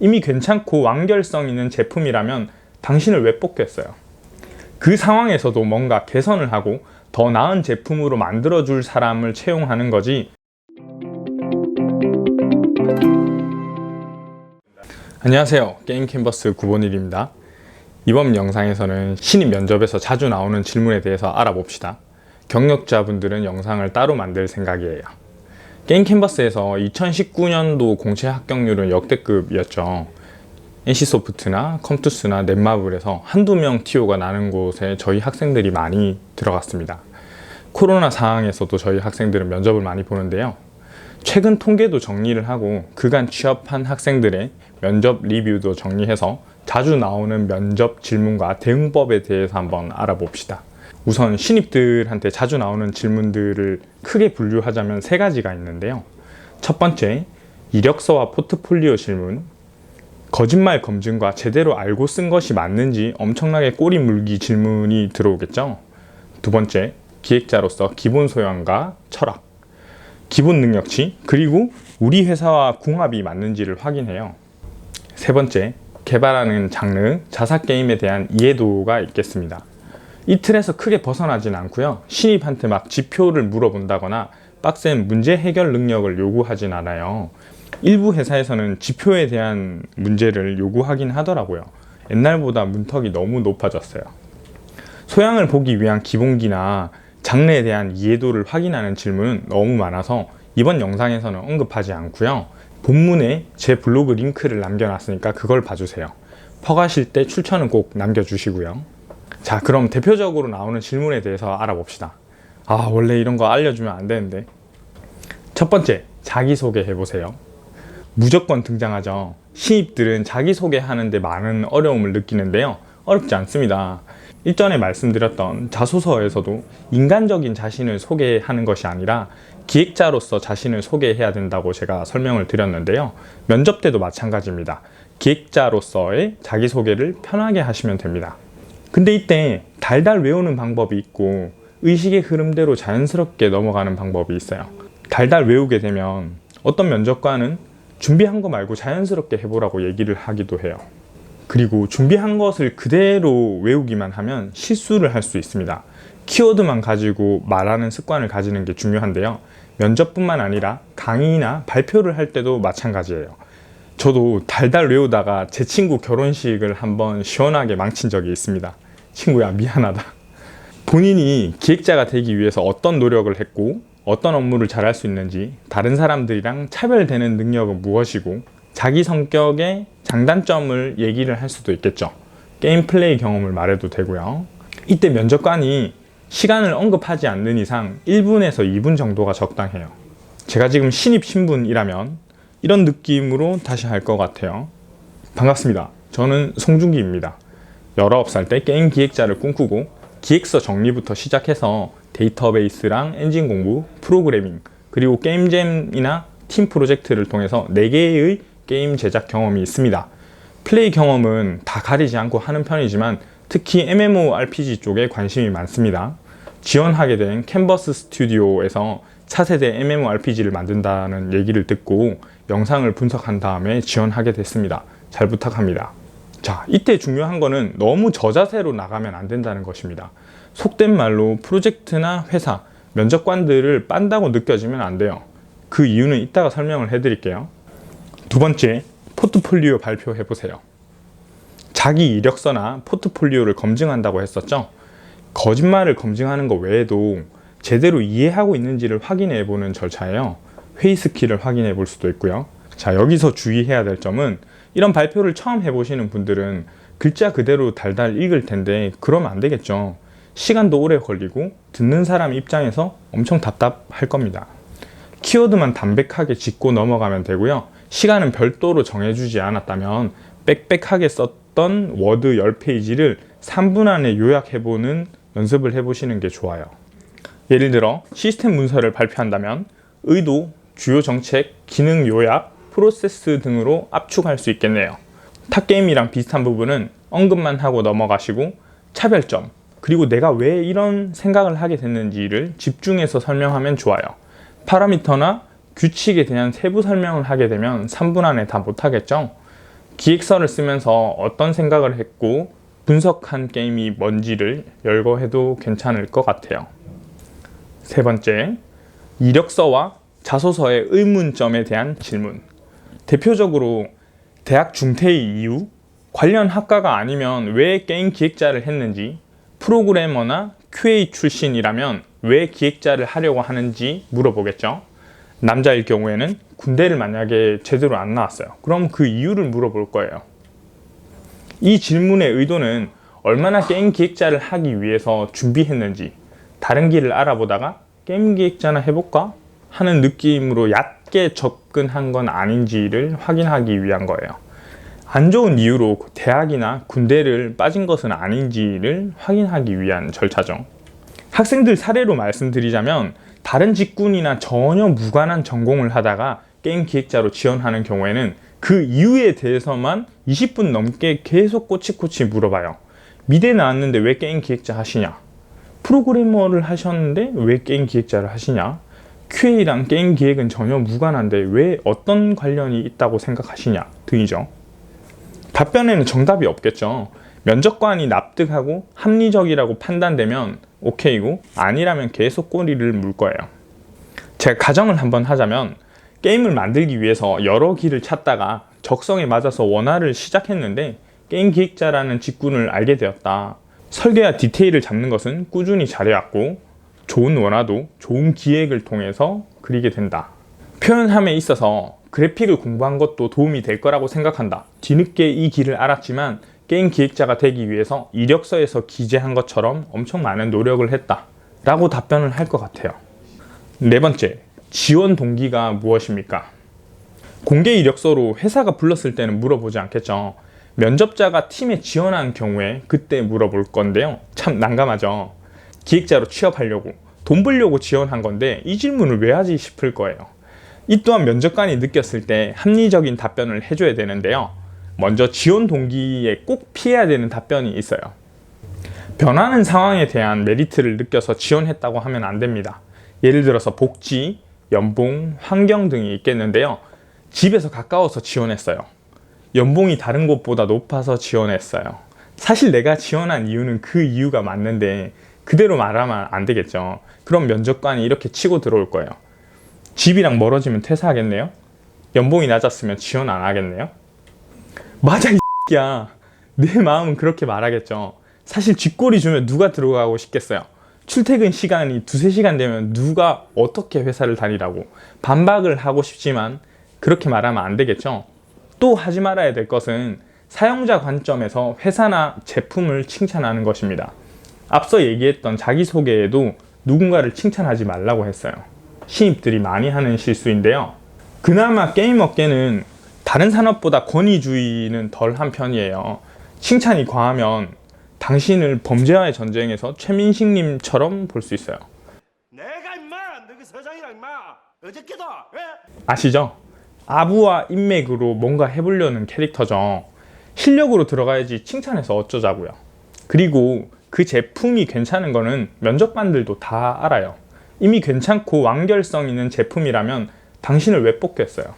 이미 괜찮고 완결성 있는 제품이라면 당신을 왜 뽑겠어요? 그 상황에서도 뭔가 개선을 하고 더 나은 제품으로 만들어줄 사람을 채용하는 거지. 안녕하세요, 게임 캔버스 9번일입니다. 이번 영상에서는 신입 면접에서 자주 나오는 질문에 대해서 알아봅시다. 경력자분들은 영상을 따로 만들 생각이에요. 게임 캔버스에서 2019년도 공채 합격률은 역대급이었죠. NC소프트나 컴투스나 넷마블에서 한두 명 TO가 나는 곳에 저희 학생들이 많이 들어갔습니다. 코로나 상황에서도 저희 학생들은 면접을 많이 보는데요. 최근 통계도 정리를 하고 그간 취업한 학생들의 면접 리뷰도 정리해서 자주 나오는 면접 질문과 대응법에 대해서 한번 알아봅시다. 우선 신입들한테 자주 나오는 질문들을 크게 분류하자면 세 가지가 있는데요. 첫 번째, 이력서와 포트폴리오 질문. 거짓말 검증과 제대로 알고 쓴 것이 맞는지 엄청나게 꼬리 물기 질문이 들어오겠죠. 두 번째, 기획자로서 기본 소양과 철학, 기본 능력치, 그리고 우리 회사와 궁합이 맞는지를 확인해요. 세 번째, 개발하는 장르, 자사게임에 대한 이해도가 있겠습니다. 이 틀에서 크게 벗어나진 않고요. 신입한테 막 지표를 물어본다거나 빡센 문제 해결 능력을 요구하진 않아요. 일부 회사에서는 지표에 대한 문제를 요구하긴 하더라고요. 옛날보다 문턱이 너무 높아졌어요. 소양을 보기 위한 기본기나 장르에 대한 이해도를 확인하는 질문은 너무 많아서 이번 영상에서는 언급하지 않고요. 본문에 제 블로그 링크를 남겨놨으니까 그걸 봐주세요. 퍼가실 때 출처는 꼭 남겨주시고요. 자, 그럼 대표적으로 나오는 질문에 대해서 알아봅시다. 원래 이런 거 알려주면 안 되는데. 첫 번째, 자기소개 해보세요. 무조건 등장하죠. 신입들은 자기소개 하는데 많은 어려움을 느끼는데요. 어렵지 않습니다. 일전에 말씀드렸던 자소서에서도 인간적인 자신을 소개하는 것이 아니라 기획자로서 자신을 소개해야 된다고 제가 설명을 드렸는데요. 면접 때도 마찬가지입니다. 기획자로서의 자기소개를 편하게 하시면 됩니다. 근데 이때 달달 외우는 방법이 있고 의식의 흐름대로 자연스럽게 넘어가는 방법이 있어요. 달달 외우게 되면 어떤 면접관은 준비한 거 말고 자연스럽게 해보라고 얘기를 하기도 해요. 그리고 준비한 것을 그대로 외우기만 하면 실수를 할 수 있습니다. 키워드만 가지고 말하는 습관을 가지는 게 중요한데요. 면접뿐만 아니라 강의나 발표를 할 때도 마찬가지예요. 저도 달달 외우다가 제 친구 결혼식을 한번 시원하게 망친 적이 있습니다. 친구야, 미안하다. 본인이 기획자가 되기 위해서 어떤 노력을 했고 어떤 업무를 잘할 수 있는지, 다른 사람들이랑 차별되는 능력은 무엇이고 자기 성격의 장단점을 얘기를 할 수도 있겠죠. 게임 플레이 경험을 말해도 되고요. 이때 면접관이 시간을 언급하지 않는 이상 1분에서 2분 정도가 적당해요. 제가 지금 신입 신분이라면 이런 느낌으로 다시 할 것 같아요. 반갑습니다. 저는 송중기입니다. 19살 때 게임 기획자를 꿈꾸고 기획서 정리부터 시작해서 데이터베이스랑 엔진 공부, 프로그래밍, 그리고 게임잼이나 팀 프로젝트를 통해서 4개의 게임 제작 경험이 있습니다. 플레이 경험은 다 가리지 않고 하는 편이지만 특히 MMORPG 쪽에 관심이 많습니다. 지원하게 된 캔버스 스튜디오에서 차세대 MMORPG를 만든다는 얘기를 듣고 영상을 분석한 다음에 지원하게 됐습니다. 잘 부탁합니다. 자, 이때 중요한 거는 너무 저자세로 나가면 안 된다는 것입니다. 속된 말로 프로젝트나 회사, 면접관들을 빤다고 느껴지면 안 돼요. 그 이유는 이따가 설명을 해드릴게요. 두 번째, 포트폴리오 발표해보세요. 자기 이력서나 포트폴리오를 검증한다고 했었죠? 거짓말을 검증하는 것 외에도 제대로 이해하고 있는지를 확인해보는 절차예요. 회의 스킬을 확인해 볼 수도 있고요. 자, 여기서 주의해야 될 점은 이런 발표를 처음 해보시는 분들은 글자 그대로 달달 읽을 텐데 그러면 안 되겠죠. 시간도 오래 걸리고 듣는 사람 입장에서 엄청 답답할 겁니다. 키워드만 담백하게 짚고 넘어가면 되고요. 시간은 별도로 정해주지 않았다면 빽빽하게 썼던 워드 10페이지를 3분 안에 요약해보는 연습을 해보시는 게 좋아요. 예를 들어 시스템 문서를 발표한다면 의도, 주요 정책, 기능 요약, 프로세스 등으로 압축할 수 있겠네요. 탑게임이랑 비슷한 부분은 언급만 하고 넘어가시고 차별점, 그리고 내가 왜 이런 생각을 하게 됐는지를 집중해서 설명하면 좋아요. 파라미터나 규칙에 대한 세부 설명을 하게 되면 3분 안에 다 못하겠죠? 기획서를 쓰면서 어떤 생각을 했고 분석한 게임이 뭔지를 열거해도 괜찮을 것 같아요. 세 번째, 이력서와 자소서의 의문점에 대한 질문. 대표적으로 대학 중퇴의 이유, 관련 학과가 아니면 왜 게임 기획자를 했는지, 프로그래머나 QA 출신이라면 왜 기획자를 하려고 하는지 물어보겠죠. 남자일 경우에는 군대를 만약에 제대로 안 나왔어요. 그럼 그 이유를 물어볼 거예요. 이 질문의 의도는 얼마나 게임 기획자를 하기 위해서 준비했는지, 다른 길을 알아보다가 게임 기획자나 해볼까? 하는 느낌으로 얕게 접근한 건 아닌지를 확인하기 위한 거예요. 안 좋은 이유로 대학이나 군대를 빠진 것은 아닌지를 확인하기 위한 절차죠. 학생들 사례로 말씀드리자면 다른 직군이나 전혀 무관한 전공을 하다가 게임 기획자로 지원하는 경우에는 그 이유에 대해서만 20분 넘게 계속 꼬치꼬치 물어봐요. 미대 나왔는데 왜 게임 기획자 하시냐? 프로그래머를 하셨는데 왜 게임 기획자를 하시냐? QA랑 게임 기획은 전혀 무관한데 왜 어떤 관련이 있다고 생각하시냐? 등이죠. 답변에는 정답이 없겠죠. 면접관이 납득하고 합리적이라고 판단되면 오케이고 아니라면 계속 꼬리를 물 거예요. 제가 가정을 한번 하자면 게임을 만들기 위해서 여러 길을 찾다가 적성에 맞아서 원화를 시작했는데 게임 기획자라는 직군을 알게 되었다. 설계와 디테일을 잡는 것은 꾸준히 잘해왔고 좋은 원화도 좋은 기획을 통해서 그리게 된다. 표현함에 있어서 그래픽을 공부한 것도 도움이 될 거라고 생각한다. 뒤늦게 이 길을 알았지만 게임 기획자가 되기 위해서 이력서에서 기재한 것처럼 엄청 많은 노력을 했다 라고 답변을 할 것 같아요. 네 번째, 지원 동기가 무엇입니까? 공개 이력서로 회사가 불렀을 때는 물어보지 않겠죠. 면접자가 팀에 지원한 경우에 그때 물어볼 건데요. 참 난감하죠. 기획자로 취업하려고 돈 벌려고 지원한 건데 이 질문을 왜 하지 싶을 거예요. 이 또한 면접관이 느꼈을 때 합리적인 답변을 해줘야 되는데요. 먼저 지원 동기에 꼭 피해야 되는 답변이 있어요. 변하는 상황에 대한 메리트를 느껴서 지원했다고 하면 안 됩니다. 예를 들어서 복지, 연봉, 환경 등이 있겠는데요. 집에서 가까워서 지원했어요. 연봉이 다른 곳보다 높아서 지원했어요. 사실 내가 지원한 이유는 그 이유가 맞는데 그대로 말하면 안 되겠죠. 그럼 면접관이 이렇게 치고 들어올 거예요. 집이랑 멀어지면 퇴사하겠네요? 연봉이 낮았으면 지원 안 하겠네요? 맞아 이 X야. 내 마음은 그렇게 말하겠죠. 사실 쥐꼬리 주면 누가 들어가고 싶겠어요. 출퇴근 시간이 2-3시간 되면 누가 어떻게 회사를 다니라고. 반박을 하고 싶지만 그렇게 말하면 안 되겠죠. 또 하지 말아야 될 것은 사용자 관점에서 회사나 제품을 칭찬하는 것입니다. 앞서 얘기했던 자기소개에도 누군가를 칭찬하지 말라고 했어요. 신입들이 많이 하는 실수인데요. 그나마 게임 업계는 다른 산업보다 권위주의는 덜한 편이에요. 칭찬이 과하면 당신을 범죄와의 전쟁에서 최민식님처럼 볼 수 있어요. 내가 임마 너그 서장이랑 임마 어저께도 아시죠? 아부와 인맥으로 뭔가 해보려는 캐릭터죠. 실력으로 들어가야지 칭찬해서 어쩌자고요. 그리고 그 제품이 괜찮은 거는 면접관들도 다 알아요. 이미 괜찮고 완결성 있는 제품이라면 당신을 왜 뽑겠어요?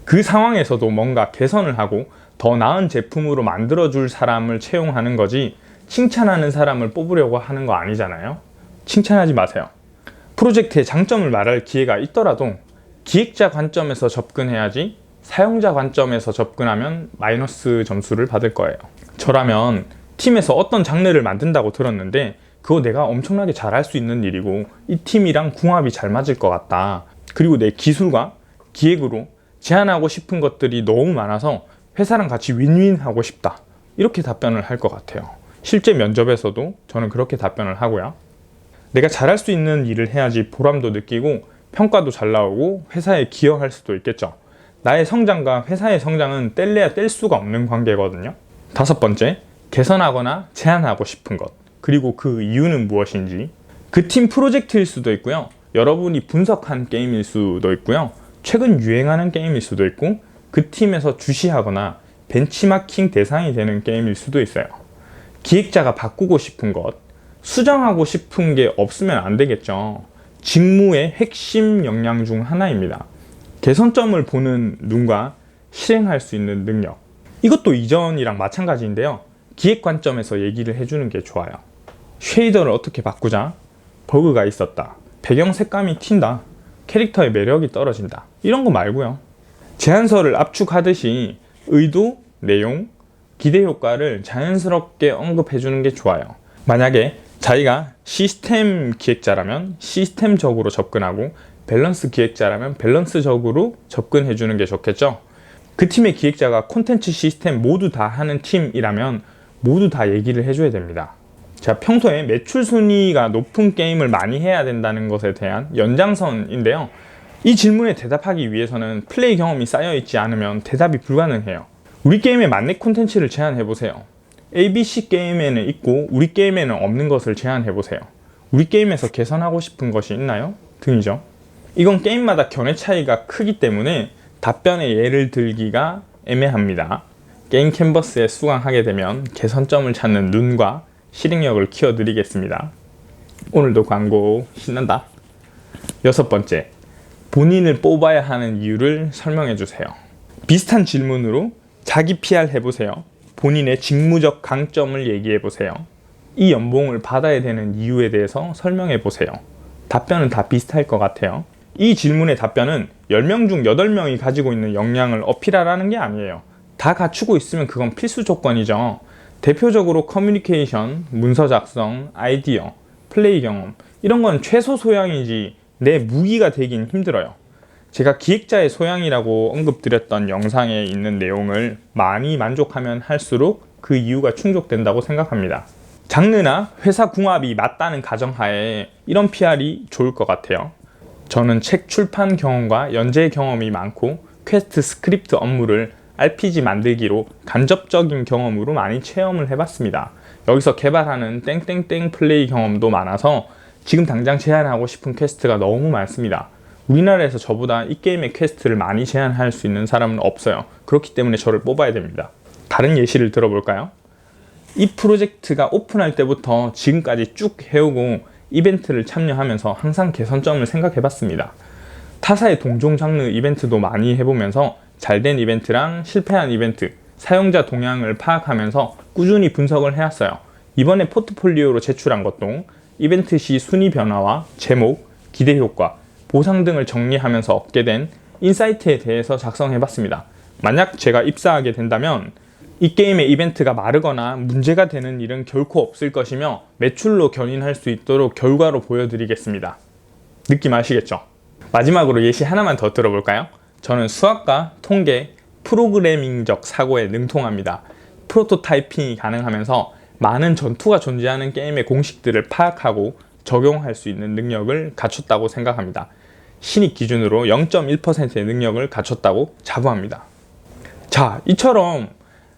그 상황에서도 뭔가 개선을 하고 더 나은 제품으로 만들어줄 사람을 채용하는 거지 칭찬하는 사람을 뽑으려고 하는 거 아니잖아요. 칭찬하지 마세요. 프로젝트의 장점을 말할 기회가 있더라도 기획자 관점에서 접근해야지 사용자 관점에서 접근하면 마이너스 점수를 받을 거예요. 저라면 팀에서 어떤 장르를 만든다고 들었는데 그거 내가 엄청나게 잘할 수 있는 일이고 이 팀이랑 궁합이 잘 맞을 것 같다. 그리고 내 기술과 기획으로 제안하고 싶은 것들이 너무 많아서 회사랑 같이 윈윈 하고 싶다. 이렇게 답변을 할 것 같아요. 실제 면접에서도 저는 그렇게 답변을 하고요. 내가 잘할 수 있는 일을 해야지 보람도 느끼고 평가도 잘 나오고 회사에 기여할 수도 있겠죠. 나의 성장과 회사의 성장은 뗄래야 뗄 수가 없는 관계거든요. 다섯 번째, 개선하거나 제안하고 싶은 것. 그리고 그 이유는 무엇인지. 그 팀 프로젝트일 수도 있고요. 여러분이 분석한 게임일 수도 있고요. 최근 유행하는 게임일 수도 있고 그 팀에서 주시하거나 벤치마킹 대상이 되는 게임일 수도 있어요. 기획자가 바꾸고 싶은 것, 수정하고 싶은 게 없으면 안 되겠죠. 직무의 핵심 역량 중 하나입니다. 개선점을 보는 눈과 실행할 수 있는 능력. 이것도 이전이랑 마찬가지인데요. 기획 관점에서 얘기를 해주는 게 좋아요. 쉐이더를 어떻게 바꾸자? 버그가 있었다. 배경 색감이 튄다. 캐릭터의 매력이 떨어진다. 이런 거 말고요. 제안서를 압축하듯이 의도, 내용, 기대 효과를 자연스럽게 언급해주는 게 좋아요. 만약에 자기가 시스템 기획자라면 시스템적으로 접근하고 밸런스 기획자라면 밸런스적으로 접근해주는 게 좋겠죠. 그 팀의 기획자가 콘텐츠 시스템 모두 다 하는 팀이라면 모두 다 얘기를 해줘야 됩니다. 자, 평소에 매출 순위가 높은 게임을 많이 해야 된다는 것에 대한 연장선인데요. 이 질문에 대답하기 위해서는 플레이 경험이 쌓여있지 않으면 대답이 불가능해요. 우리 게임에 맞는 콘텐츠를 제안해보세요. ABC 게임에는 있고 우리 게임에는 없는 것을 제안해보세요. 우리 게임에서 개선하고 싶은 것이 있나요? 등이죠. 이건 게임마다 견해 차이가 크기 때문에 답변의 예를 들기가 애매합니다. 게임 캔버스에 수강하게 되면 개선점을 찾는 눈과 실행력을 키워드리겠습니다. 오늘도 광고 신난다. 6번째, 본인을 뽑아야 하는 이유를 설명해주세요. 비슷한 질문으로 자기 PR 해보세요. 본인의 직무적 강점을 얘기해보세요. 이 연봉을 받아야 되는 이유에 대해서 설명해보세요. 답변은 다 비슷할 것 같아요. 이 질문의 답변은 10명 중 8명이 가지고 있는 역량을 어필하라는 게 아니에요. 다 갖추고 있으면 그건 필수 조건이죠. 대표적으로 커뮤니케이션, 문서 작성, 아이디어, 플레이 경험 이런 건 최소 소양이지 내 무기가 되긴 힘들어요. 제가 기획자의 소양이라고 언급드렸던 영상에 있는 내용을 많이 만족하면 할수록 그 이유가 충족된다고 생각합니다. 장르나 회사 궁합이 맞다는 가정하에 이런 PR이 좋을 것 같아요. 저는 책 출판 경험과 연재 경험이 많고 퀘스트 스크립트 업무를 RPG 만들기로 간접적인 경험으로 많이 체험을 해봤습니다. 여기서 개발하는 땡땡땡 플레이 경험도 많아서 지금 당장 제안하고 싶은 퀘스트가 너무 많습니다. 우리나라에서 저보다 이 게임의 퀘스트를 많이 제안할 수 있는 사람은 없어요. 그렇기 때문에 저를 뽑아야 됩니다. 다른 예시를 들어볼까요? 이 프로젝트가 오픈할 때부터 지금까지 쭉 해오고 이벤트를 참여하면서 항상 개선점을 생각해봤습니다. 타사의 동종 장르 이벤트도 많이 해보면서 잘된 이벤트랑 실패한 이벤트, 사용자 동향을 파악하면서 꾸준히 분석을 해왔어요. 이번에 포트폴리오로 제출한 것도 이벤트 시 순위 변화와 제목, 기대 효과, 보상 등을 정리하면서 얻게 된 인사이트에 대해서 작성해봤습니다. 만약 제가 입사하게 된다면 이 게임의 이벤트가 마르거나 문제가 되는 일은 결코 없을 것이며 매출로 견인할 수 있도록 결과로 보여드리겠습니다. 느낌 아시겠죠? 마지막으로 예시 하나만 더 들어볼까요? 저는 수학과 통계, 프로그래밍적 사고에 능통합니다. 프로토타이핑이 가능하면서 많은 전투가 존재하는 게임의 공식들을 파악하고 적용할 수 있는 능력을 갖췄다고 생각합니다. 신입 기준으로 0.1%의 능력을 갖췄다고 자부합니다. 자, 이처럼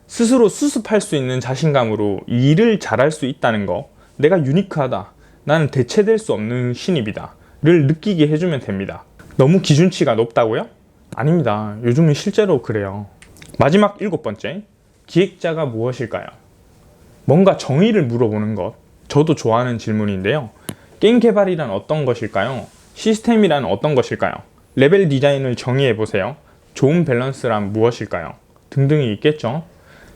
스스로 수습할 수 있는 자신감으로 일을 잘할 수 있다는 거, 내가 유니크하다, 나는 대체될 수 없는 신입이다 를 느끼게 해주면 됩니다. 너무 기준치가 높다고요? 아닙니다. 요즘은 실제로 그래요. 마지막 7번째, 기획자가 무엇일까요? 뭔가 정의를 물어보는 것, 저도 좋아하는 질문인데요. 게임 개발이란 어떤 것일까요? 시스템이란 어떤 것일까요? 레벨 디자인을 정의해보세요. 좋은 밸런스란 무엇일까요? 등등이 있겠죠.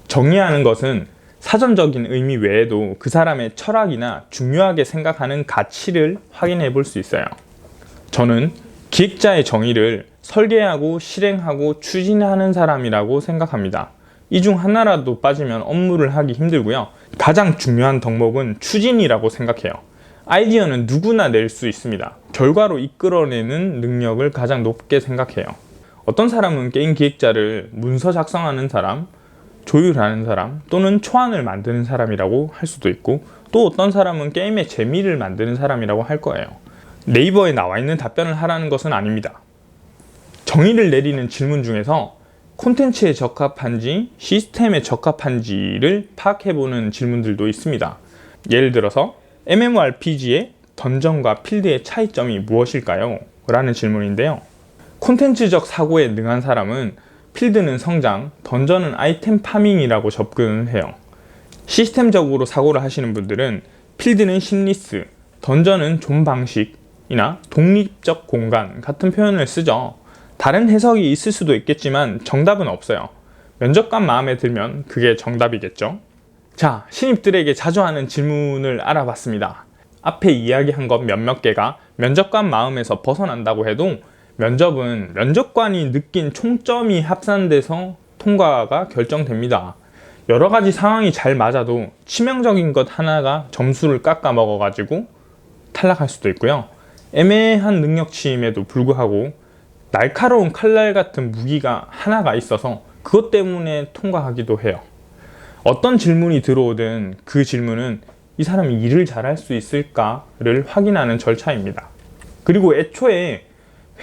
정의하는 것은 사전적인 의미 외에도 그 사람의 철학이나 중요하게 생각하는 가치를 확인해 볼 수 있어요. 저는 기획자의 정의를 설계하고 실행하고 추진하는 사람이라고 생각합니다. 이 중 하나라도 빠지면 업무를 하기 힘들고요. 가장 중요한 덕목은 추진이라고 생각해요. 아이디어는 누구나 낼 수 있습니다. 결과로 이끌어내는 능력을 가장 높게 생각해요. 어떤 사람은 게임 기획자를 문서 작성하는 사람, 조율하는 사람 또는 초안을 만드는 사람이라고 할 수도 있고, 또 어떤 사람은 게임의 재미를 만드는 사람이라고 할 거예요. 네이버에 나와 있는 답변을 하라는 것은 아닙니다. 정의를 내리는 질문 중에서 콘텐츠에 적합한지 시스템에 적합한지를 파악해보는 질문들도 있습니다. 예를 들어서 MMORPG의 던전과 필드의 차이점이 무엇일까요? 라는 질문인데요. 콘텐츠적 사고에 능한 사람은 필드는 성장, 던전은 아이템 파밍이라고 접근을 해요. 시스템적으로 사고를 하시는 분들은 필드는 심리스, 던전은 존 방식이나 독립적 공간 같은 표현을 쓰죠. 다른 해석이 있을 수도 있겠지만 정답은 없어요. 면접관 마음에 들면 그게 정답이겠죠. 자, 신입들에게 자주 하는 질문을 알아봤습니다. 앞에 이야기한 것 몇몇 개가 면접관 마음에서 벗어난다고 해도 면접은 면접관이 느낀 총점이 합산돼서 통과가 결정됩니다. 여러 가지 상황이 잘 맞아도 치명적인 것 하나가 점수를 깎아 먹어가지고 탈락할 수도 있고요. 애매한 능력치임에도 불구하고 날카로운 칼날 같은 무기가 하나가 있어서 그것 때문에 통과하기도 해요. 어떤 질문이 들어오든 그 질문은 이 사람이 일을 잘할 수 있을까를 확인하는 절차입니다. 그리고 애초에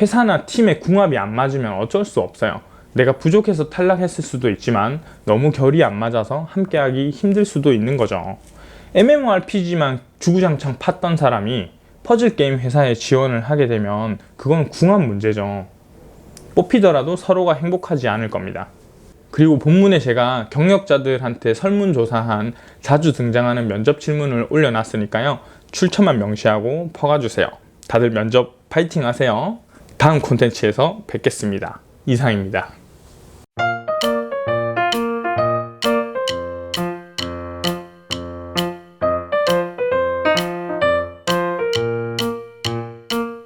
회사나 팀의 궁합이 안 맞으면 어쩔 수 없어요. 내가 부족해서 탈락했을 수도 있지만 너무 결이 안 맞아서 함께하기 힘들 수도 있는 거죠. MMORPG만 주구장창 팠던 사람이 퍼즐게임 회사에 지원을 하게 되면 그건 궁합 문제죠. 뽑히더라도 서로가 행복하지 않을 겁니다. 그리고 본문에 제가 경력자들한테 설문조사한 자주 등장하는 면접 질문을 올려놨으니까요. 출처만 명시하고 퍼가주세요. 다들 면접 파이팅 하세요. 다음 콘텐츠에서 뵙겠습니다. 이상입니다.